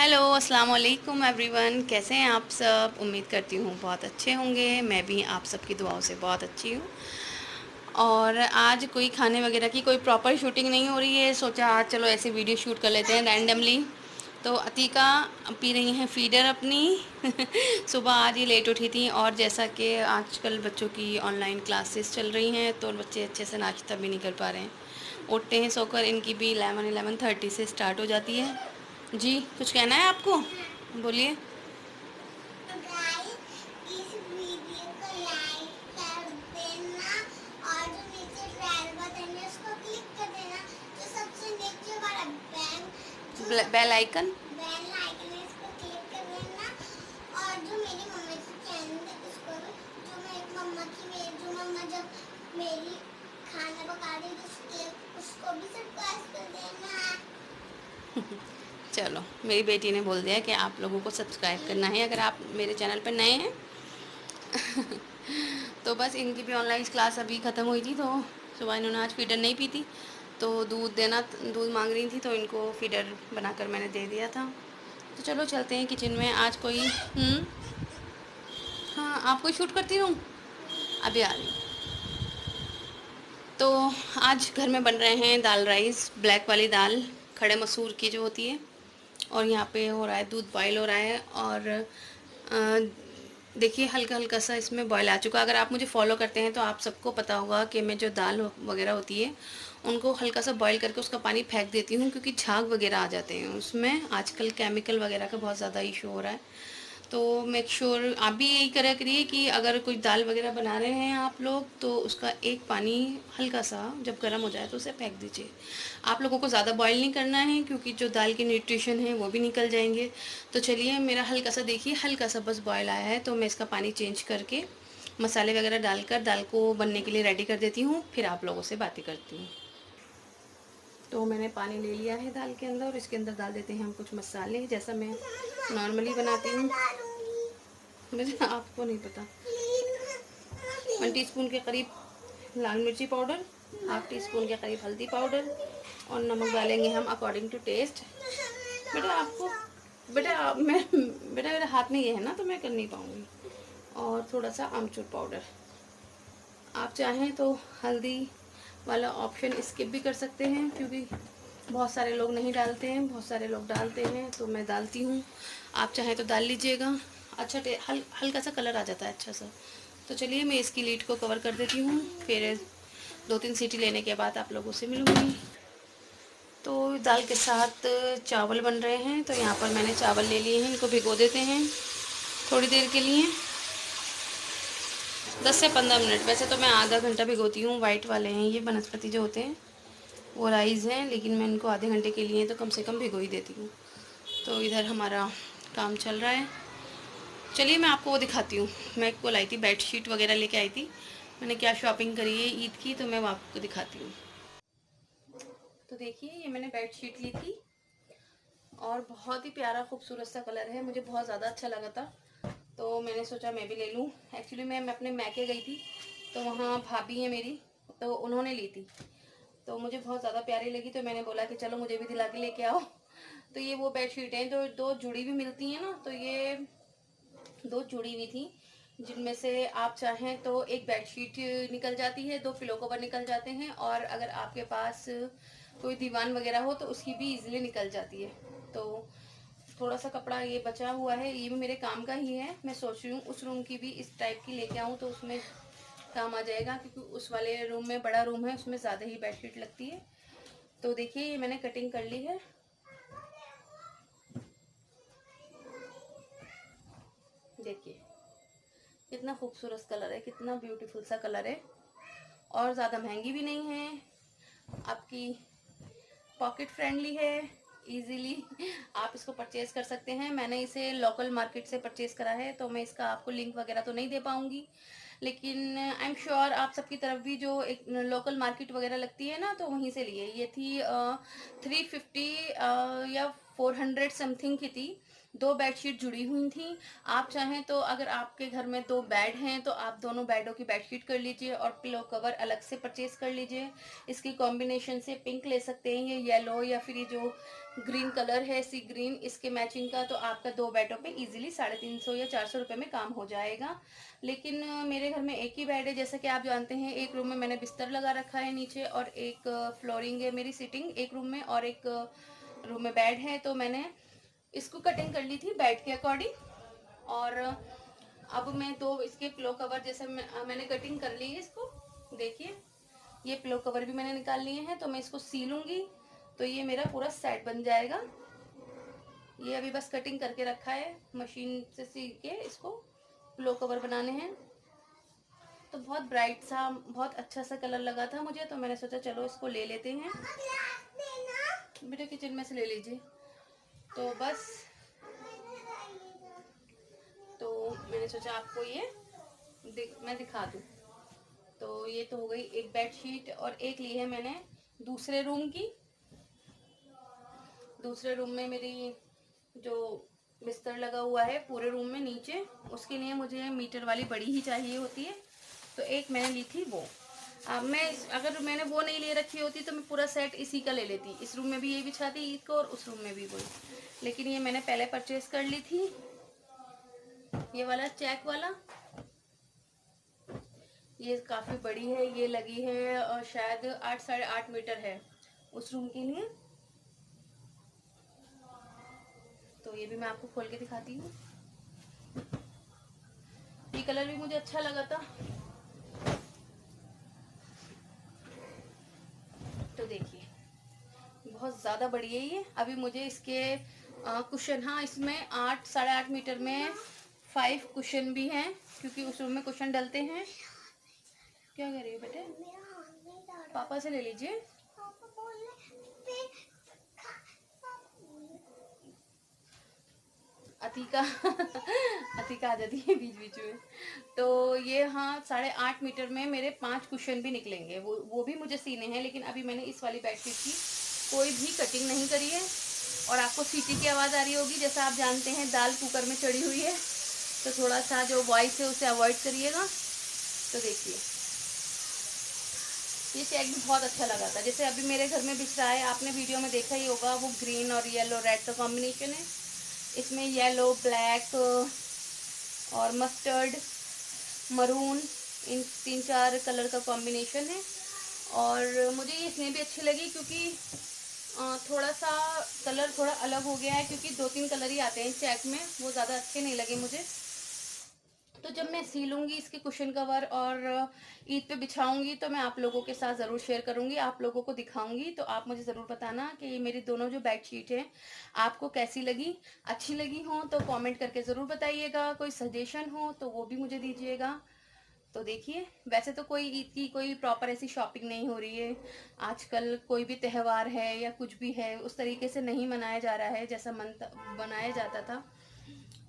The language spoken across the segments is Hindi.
हेलो अस्सलाम वालेकुम एवरीवन, कैसे हैं आप सब। उम्मीद करती हूँ बहुत अच्छे होंगे। मैं भी आप सबकी दुआओं से बहुत अच्छी हूँ। और आज कोई खाने वगैरह की कोई प्रॉपर शूटिंग नहीं हो रही है, सोचा आज चलो ऐसे वीडियो शूट कर लेते हैं रैंडमली। तो अतीका पी रही हैं फीडर अपनी। सुबह आज ही लेट उठी थी, और जैसा कि आजकल बच्चों की ऑनलाइन क्लासेस चल रही हैं तो बच्चे अच्छे से नाश्ता भी नहीं कर पा रहे हैं। उठते हैं सोकर, इनकी भी 11:30 से स्टार्ट हो जाती है। जी कुछ कहना है आपको, बोलिए। तो गाइस इस वीडियो को लाइक कर देना और जो नीचे रेड बटन है उसको क्लिक कर देना। जो सबसे नीचे वाला बेल आइकन। बेल आइकन है इसको क्लिक कर देना। और जो मेरी मम्मा की चैनल है उसको भी, जो मेरी मम्मा की मेरी जो मम्मा जब मेरी खाना पका रही थी उसको भी सब्सक्राइब कर देना। चलो, मेरी बेटी ने बोल दिया कि आप लोगों को सब्सक्राइब करना है अगर आप मेरे चैनल पर नए हैं। तो बस इनकी भी ऑनलाइन क्लास अभी ख़त्म हुई थी, तो सुबह इन्होंने आज फीडर नहीं पी थी, तो दूध मांग रही थी, तो इनको फीडर बनाकर मैंने दे दिया था। तो चलो चलते हैं किचन में। आज कोई हाँ, आप कोई शूट करती रहूँ, अभी आ रही हूँ। तो आज घर में बन रहे हैं दाल राइस, ब्लैक वाली दाल, खड़े मसूर की जो होती है। और यहाँ पे हो रहा है, दूध बॉयल हो रहा है। और देखिए हल्का हल्का सा इसमें बॉयल आ चुका। अगर आप मुझे फॉलो करते हैं तो आप सबको पता होगा कि मैं जो दाल वगैरह होती है उनको हल्का सा बॉईल करके उसका पानी फेंक देती हूँ, क्योंकि झाग वगैरह आ जाते हैं उसमें। आजकल केमिकल वगैरह का बहुत ज़्यादा इशू हो रहा है। तो मेक श्योर आप भी यही करा करिए कि अगर कोई दाल वगैरह बना रहे हैं आप लोग, तो उसका एक पानी हल्का सा जब गर्म हो जाए तो उसे फेंक दीजिए। आप लोगों को ज़्यादा बॉईल नहीं करना है, क्योंकि जो दाल के न्यूट्रिशन है वो भी निकल जाएंगे। तो चलिए, मेरा हल्का सा देखिए, हल्का सा बस बॉयल आया है, तो मैं इसका पानी चेंज करके मसाले वगैरह डालकर दाल को बनने के लिए रेडी कर देती हूँ, फिर आप लोगों से बातें करती हूँ। तो मैंने पानी ले लिया है दाल के अंदर, और इसके अंदर डाल देते हैं हम कुछ मसाले, जैसा मैं नॉर्मली बनाती हूँ। मुझे आपको नहीं पता। 1 टीस्पून के करीब लाल मिर्ची पाउडर, हाफ टी स्पून के करीब हल्दी पाउडर, और नमक डालेंगे हम अकॉर्डिंग टू टेस्ट। बेटा आपको, बेटा मेरे हाथ में ये है ना, तो मैं कर नहीं पाऊँगी। और थोड़ा सा आमचूर पाउडर। आप चाहें तो हल्दी वाला ऑप्शन स्किप भी कर सकते हैं, क्योंकि बहुत सारे लोग नहीं डालते हैं, बहुत सारे लोग डालते हैं, तो मैं डालती हूँ। आप चाहें तो डाल लीजिएगा। अच्छा हल्का सा कलर आ जाता है अच्छा सा। तो चलिए, मैं इसकी लीड को कवर कर देती हूँ, फिर 2-3 सीटी लेने के बाद आप लोगों से मिलूँगी। तो दाल के साथ चावल बन रहे हैं, तो यहाँ पर मैंने चावल ले लिए हैं, इनको भिगो देते हैं थोड़ी देर के लिए, 10 से 15 मिनट। वैसे तो मैं आधा घंटा भिगोती हूँ। वाइट वाले हैं ये बनस्पति जो होते हैं, वो राइस हैं, लेकिन मैं इनको आधे घंटे के लिए तो कम से कम भिगो ही देती हूँ। तो इधर हमारा काम चल रहा है। चलिए मैं आपको वो दिखाती हूँ। मैं को लाई थी बेडशीट वगैरह लेके आई थी, मैंने क्या शॉपिंग करी है ईद की, तो मैं वो आपको दिखाती हूँ। तो देखिए, ये मैंने बेडशीट ली थी, और बहुत ही प्यारा खूबसूरत सा कलर है, मुझे बहुत ज़्यादा अच्छा लगा था, तो मैंने सोचा मैं भी ले लूँ। एक्चुअली मैं अपने मैके गई थी, तो वहाँ भाभी है मेरी, तो उन्होंने ली थी, तो मुझे बहुत ज़्यादा प्यारी लगी, तो मैंने बोला कि चलो मुझे भी दिला के लेके आओ। तो ये वो बेडशीट हैं, तो दो जुड़ी भी मिलती हैं ना, तो ये दो जुड़ी हुई थी, जिनमें से आप चाहें तो एक बेडशीट निकल जाती है, दो पिलो कवर निकल जाते हैं, और अगर आपके पास कोई दीवान वगैरह हो तो उसकी भी इजीली निकल जाती है। तो थोड़ा सा कपड़ा ये बचा हुआ है, ये भी मेरे काम का ही है। मैं सोच रही हूँ उस रूम की भी इस टाइप की लेके आऊँ, तो उसमें काम आ जाएगा, क्योंकि उस वाले रूम में, बड़ा रूम है, उसमें ज़्यादा ही बेडशीट लगती है। तो देखिए, ये मैंने कटिंग कर ली है। देखिए कितना खूबसूरत कलर है, कितना ब्यूटीफुल सा कलर है, और ज़्यादा महंगी भी नहीं है, आपकी पॉकेट फ्रेंडली है। इजीली आप इसको परचेज़ कर सकते हैं। मैंने इसे लोकल मार्केट से परचेज़ करा है, तो मैं इसका आपको लिंक वगैरह तो नहीं दे पाऊँगी, लेकिन आई एम श्योर आप सबकी तरफ भी जो एक लोकल मार्केट वगैरह लगती है ना, तो वहीं से लिए। ये थी 350 या 400 समथिंग की थी। 2 बेडशीट जुड़ी हुई थी। आप चाहें तो अगर आपके घर में 2 बेड हैं तो आप दोनों बेडों की बेडशीट कर लीजिए और पिलो कवर अलग से परचेज कर लीजिए। इसकी कॉम्बिनेशन से पिंक ले सकते हैं, ये येलो या फिर ये जो ग्रीन कलर है सी ग्रीन, इसके मैचिंग का तो आपका 2 बेडों पे इजीली 350 या 400 रुपये में काम हो जाएगा। लेकिन मेरे घर में एक ही बेड है, जैसा कि आप जानते हैं। एक रूम में मैंने बिस्तर लगा रखा है नीचे, और एक फ्लोरिंग है मेरी सिटिंग एक रूम में, और एक रूम में बेड है। तो मैंने इसको कटिंग कर ली थी बेड के अकॉर्डिंग। और अब मैं 2 इसके पिलो कवर जैसे मैंने कटिंग कर ली है इसको, देखिए ये पिलो कवर भी मैंने निकाल लिए हैं। तो मैं इसको सीलूंगी तो ये मेरा पूरा सेट बन जाएगा। ये अभी बस कटिंग करके रखा है, मशीन से सी के इसको पिलो कवर बनाने हैं। तो बहुत ब्राइट सा, बहुत अच्छा सा कलर लगा था मुझे, तो मैंने सोचा चलो इसको ले लेते हैं। बेटा किचन में से ले लीजिए। तो बस, तो मैंने सोचा आपको ये मैं दिखा दूँ। तो ये तो हो गई एक बेडशीट, और एक ली है मैंने दूसरे रूम की। दूसरे रूम में मेरी जो बिस्तर लगा हुआ है पूरे रूम में नीचे, उसके लिए मुझे मीटर वाली बड़ी ही चाहिए होती है। तो एक मैंने ली थी वो। मैं अगर मैंने वो नहीं ले रखी होती तो मैं पूरा सेट इसी का ले लेती। इस रूम में भी यही बिछाती ईद को, और उस रूम में भी वही। लेकिन ये मैंने पहले परचेज कर ली थी, ये वाला चेक वाला। ये काफ़ी बड़ी है, ये लगी है और शायद 8 साढ़े 8 मीटर है उस रूम के लिए। तो ये भी मैं आपको खोल के दिखाती हूँ। ये कलर भी मुझे अच्छा लगा था। तो देखिए बहुत ज़्यादा बड़ी है ये। अभी मुझे इसके कुशन, हाँ इसमें 8 साढ़े 8 मीटर में 5 कुशन भी हैं, क्योंकि उस रूम में कुशन डलते हैं। क्या कह रही है बेटे? पापा से ले लीजिए। अतिका अतिका आ जाती है बीच बीच में। तो ये हाँ 8.5 मीटर में मेरे 5 कुशन भी निकलेंगे। वो भी मुझे सीने हैं, लेकिन अभी मैंने इस वाली बेडशीट की कोई भी कटिंग नहीं करी है। और आपको सीटी की आवाज़ आ रही होगी, जैसा आप जानते हैं दाल कुकर में चढ़ी हुई है, तो थोड़ा सा जो वॉइस है उसे अवॉइड करिएगा। तो देखिए ये चेक भी बहुत अच्छा लगा था, जैसे अभी मेरे घर में बिछ रहा है, आपने वीडियो में देखा ही होगा, वो ग्रीन और येलो रेड का कॉम्बिनेशन है। इसमें येलो, ब्लैक और मस्टर्ड, मरून, इन 3-4 कलर का कॉम्बिनेशन है। और मुझे ये इसलिए भी अच्छी लगी क्योंकि थोड़ा सा कलर थोड़ा अलग हो गया है, क्योंकि 2-3 कलर ही आते हैं चेक में, वो ज़्यादा अच्छे नहीं लगे मुझे। तो जब मैं सीलूंगी इसके कुशन कवर और ईद पे बिछाऊंगी तो मैं आप लोगों के साथ ज़रूर शेयर करूंगी, आप लोगों को दिखाऊंगी। तो आप मुझे ज़रूर बताना कि ये मेरी दोनों जो बेडशीट हैं आपको कैसी लगी। अच्छी लगी हो तो कमेंट करके ज़रूर बताइएगा, कोई सजेशन हो तो वो भी मुझे दीजिएगा। तो देखिए वैसे तो कोई ईद की कोई प्रॉपर ऐसी शॉपिंग नहीं हो रही है आजकल। कोई भी त्यौहार है या कुछ भी है उस तरीके से नहीं मनाया जा रहा है जैसा बनाया जाता था।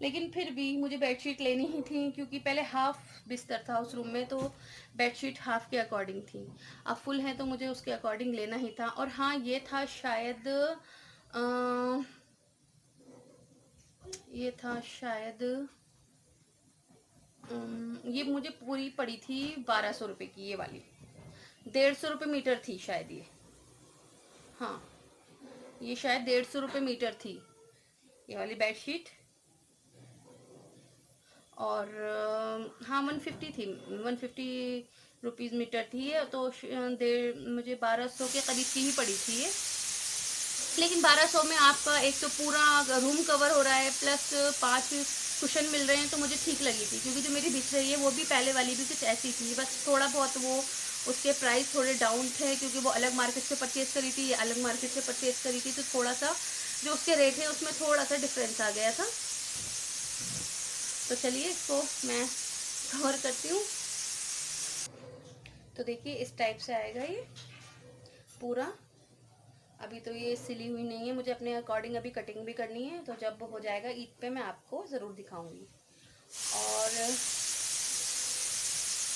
लेकिन फिर भी मुझे बेडशीट लेनी ही थी, क्योंकि पहले हाफ बिस्तर था उस रूम में, तो बेडशीट हाफ के अकॉर्डिंग थी। अब फुल है तो मुझे उसके अकॉर्डिंग लेना ही था। और हाँ ये था शायद ये था शायद ये मुझे पूरी पड़ी थी 1200 रुपये की, ये वाली 150 रुपये मीटर थी शायद ये। हाँ ये शायद 150 रुपये मीटर थी ये वाली बेडशीट। और हाँ 150 थी, 150 रुपीज़ मीटर थी ये। तो मुझे 1200 के करीब की ही पड़ी थी ये। लेकिन 1200 में आपका एक तो पूरा रूम कवर हो रहा है, प्लस 5 कुशन मिल रहे हैं, तो मुझे ठीक लगी थी। क्योंकि जो मेरी बिछ रही है वो भी पहले वाली भी कुछ ऐसी थी, बस थोड़ा बहुत वो उसके प्राइस थोड़े डाउन थे, क्योंकि वो अलग मार्केट से परचेज़ करी थी, ये अलग मार्केट से परचेज़ करी थी, तो थोड़ा सा जो उसके रेट है उसमें थोड़ा सा डिफरेंस आ गया था। तो चलिए इसको मैं कवर करती हूँ। तो देखिए इस टाइप से आएगा ये पूरा। अभी तो ये सिली हुई नहीं है, मुझे अपने अकॉर्डिंग अभी कटिंग भी करनी है, तो जब हो जाएगा ईद पे मैं आपको ज़रूर दिखाऊंगी। और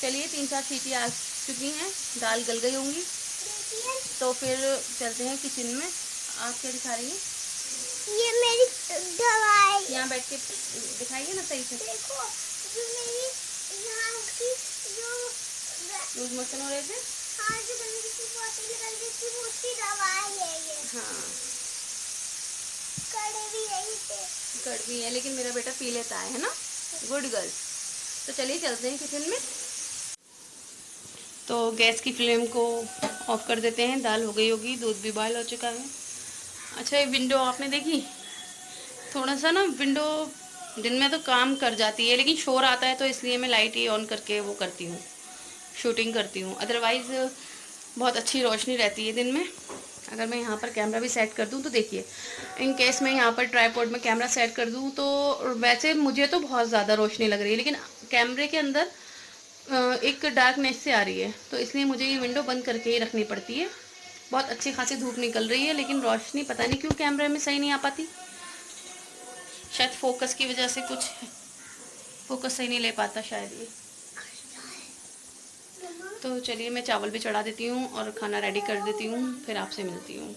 चलिए 3-4 सीटी आ चुकी हैं, दाल गल गई होंगी, तो फिर चलते हैं किचन में। आप क्या दिखा रही हैं? ये मेरी दवाई। यहाँ बैठ के दिखाइए ना सही से। देखो जो मेरी यहाँ की जो लूज मोशन हो रहे थे। हाँ, जो गंदगी की बोतल निकल रही थी वो उसकी दवाई है ये। हाँ, कड़वी यही थे। कड़वी है लेकिन मेरा बेटा पी लेता है ना। Good girl. तो चलिए चलते हैं किचन में। तो गैस की फ्लेम को ऑफ कर देते हैं। दाल हो गई होगी, दूध भी बॉयल हो चुका है। अच्छा, ये विंडो आपने देखी? थोड़ा सा ना विंडो दिन में तो काम कर जाती है लेकिन शोर आता है तो इसलिए मैं लाइट ही ऑन करके वो करती हूँ, शूटिंग करती हूँ। अदरवाइज़ बहुत अच्छी रोशनी रहती है दिन में। अगर मैं यहाँ पर कैमरा भी सेट कर दूँ तो देखिए, इन केस मैं यहाँ पर ट्राइपॉड में कैमरा सेट कर दूँ तो वैसे मुझे तो बहुत ज़्यादा रोशनी लग रही है लेकिन कैमरे के अंदर एक डार्कनेस से आ रही है, तो इसलिए मुझे ये विंडो बंद करके ही रखनी पड़ती है। बहुत अच्छी खासी धूप निकल रही है लेकिन रोशनी पता नहीं क्यों कैमरे में सही नहीं आ पाती। शायद फोकस की वजह से कुछ फोकस सही नहीं ले पाता शायद ये। तो चलिए मैं चावल भी चढ़ा देती हूँ और खाना रेडी कर देती हूँ, फिर आपसे मिलती हूँ।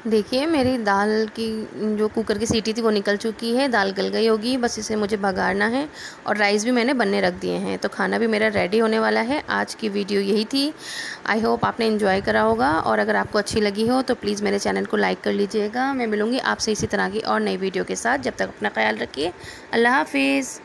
देखिए मेरी दाल की जो कुकर की सीटी थी वो निकल चुकी है, दाल गल गई होगी, बस इसे मुझे बघाड़ना है और राइस भी मैंने बनने रख दिए हैं। तो खाना भी मेरा रेडी होने वाला है। आज की वीडियो यही थी। आई होप आपने एंजॉय करा होगा और अगर आपको अच्छी लगी हो तो प्लीज़ मेरे चैनल को लाइक कर लीजिएगा। मैं मिलूँगी आपसे इसी तरह की और नई वीडियो के साथ। जब तक अपना ख्याल रखिए। अल्लाह हाफिज़।